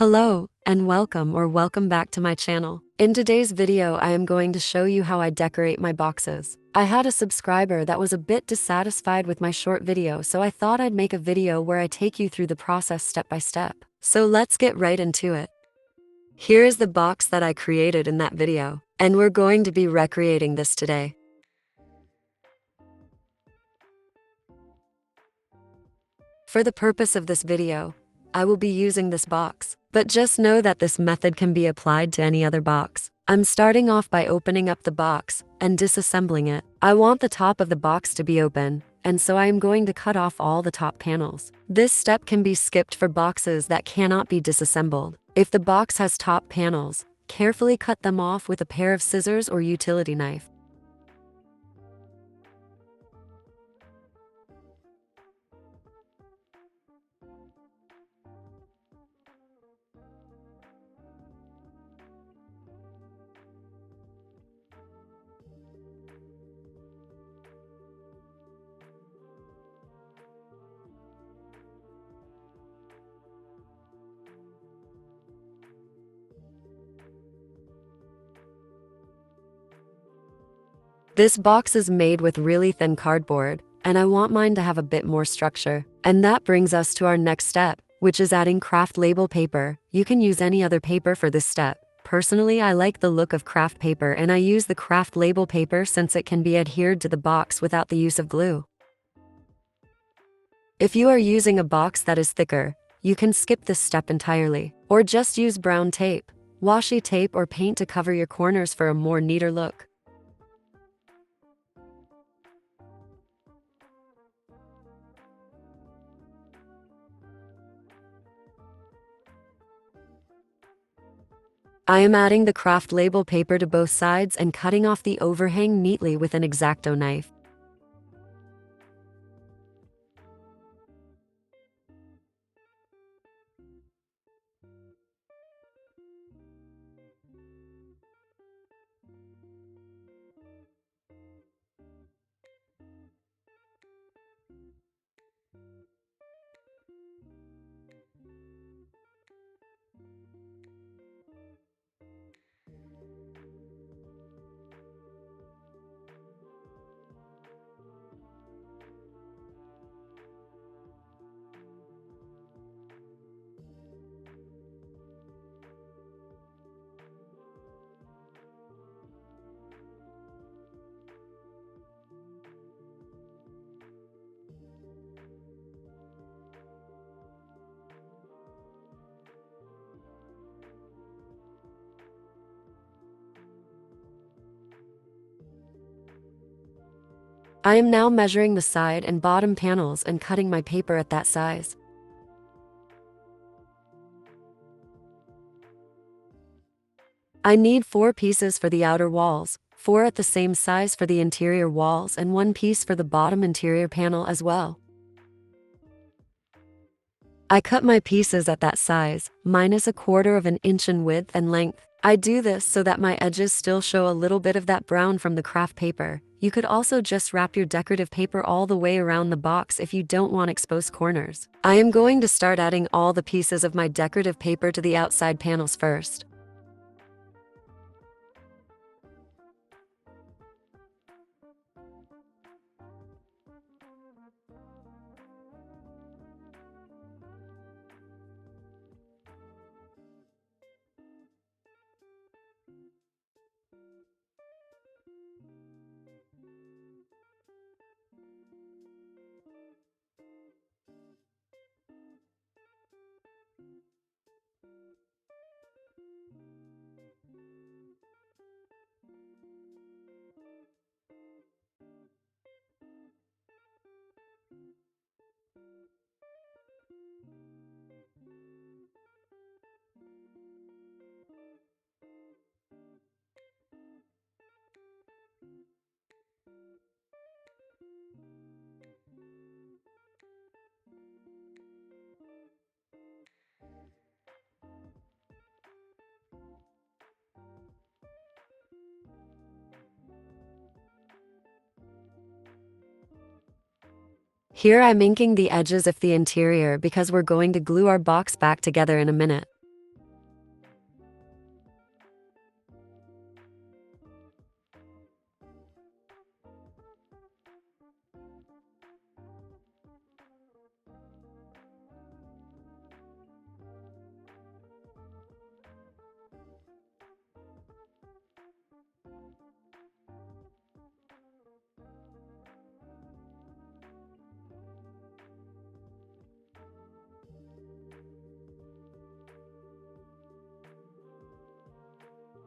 Hello, and welcome back to my channel. In today's video, I am going to show you how I decorate my boxes. I had a subscriber that was a bit dissatisfied with my short video, so I thought I'd make a video where I take you through the process step by step. So let's get right into it. Here is the box that I created in that video, and we're going to be recreating this today. For the purpose of this video, I will be using this box, but just know that this method can be applied to any other box. I'm starting off by opening up the box and disassembling it. I want the top of the box to be open, and so I am going to cut off all the top panels. This step can be skipped for boxes that cannot be disassembled. If the box has top panels, carefully cut them off with a pair of scissors or utility knife. This box is made with really thin cardboard, and I want mine to have a bit more structure. And that brings us to our next step, which is adding Kraft label paper. You can use any other paper for this step. Personally, I like the look of Kraft paper, and I use the Kraft label paper since it can be adhered to the box without the use of glue. If you are using a box that is thicker, you can skip this step entirely, or just use brown tape, washi tape, or paint to cover your corners for a more neater look. I am adding the Kraft label paper to both sides and cutting off the overhang neatly with an X-Acto knife. I am now measuring the side and bottom panels and cutting my paper at that size. I need 4 pieces for the outer walls, 4 at the same size for the interior walls, and 1 piece for the bottom interior panel as well. I cut my pieces at that size, minus 1/4 of an inch in width and length. I do this so that my edges still show a little bit of that brown from the Kraft paper. You could also just wrap your decorative paper all the way around the box if you don't want exposed corners. I am going to start adding all the pieces of my decorative paper to the outside panels first. Here I'm inking the edges of the interior because we're going to glue our box back together in a minute.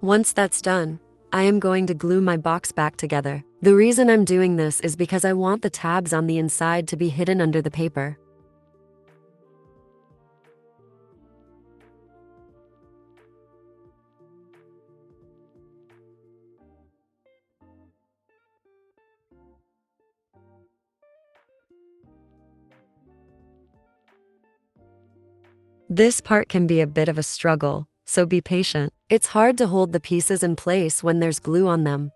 Once that's done, I am going to glue my box back together. The reason I'm doing this is because I want the tabs on the inside to be hidden under the paper. This part can be a bit of a struggle, so be patient. It's hard to hold the pieces in place when there's glue on them.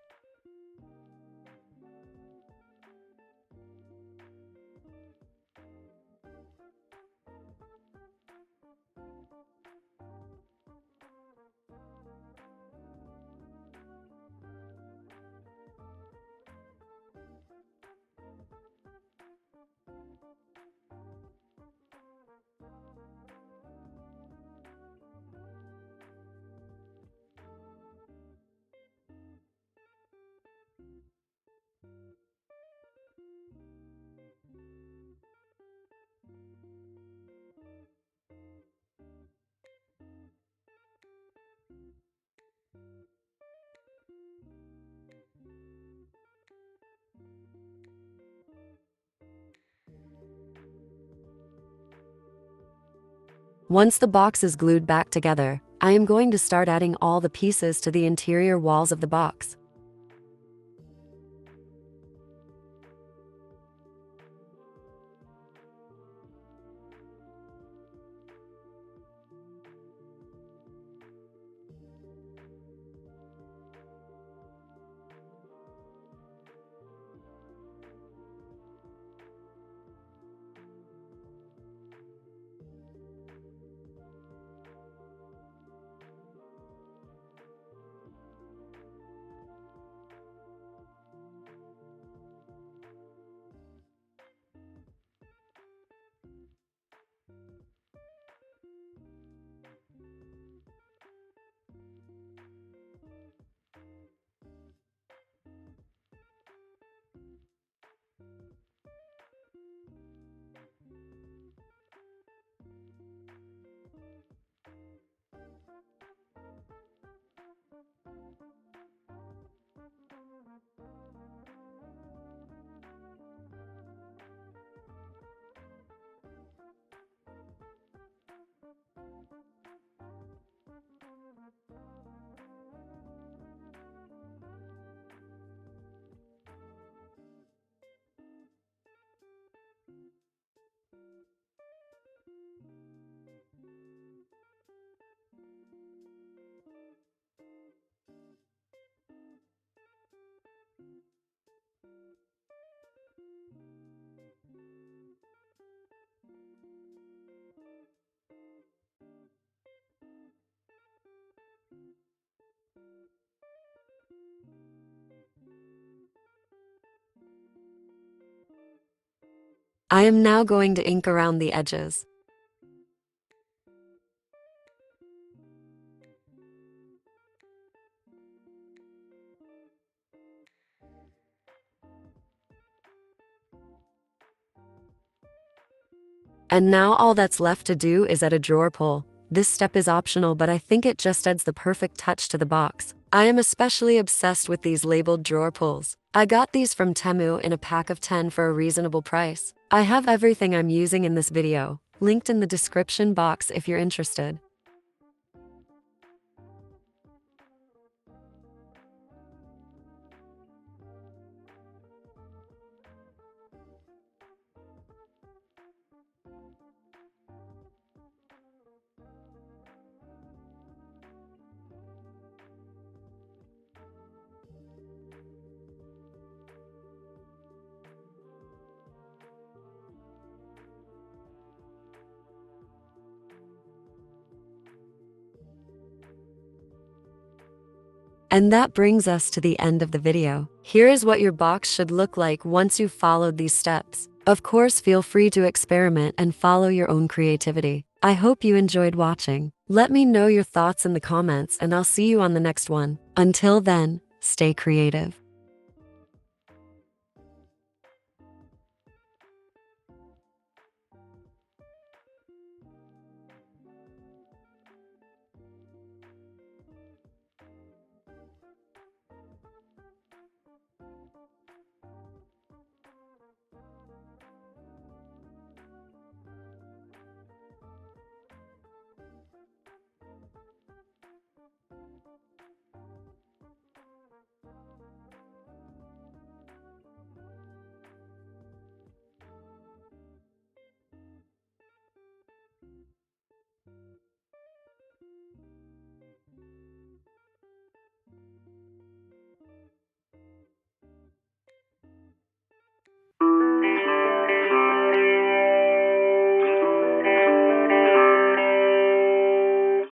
Once the box is glued back together, I am going to start adding all the pieces to the interior walls of the box. I am now going to ink around the edges. And now all that's left to do is add a drawer pull. This step is optional, but I think it just adds the perfect touch to the box. I am especially obsessed with these labeled drawer pulls. I got these from Temu in a pack of 10 for a reasonable price. I have everything I'm using in this video linked in the description box if you're interested. And that brings us to the end of the video. Here is what your box should look like once you've followed these steps. Of course, feel free to experiment and follow your own creativity. I hope you enjoyed watching. Let me know your thoughts in the comments and I'll see you on the next one. Until then, stay creative.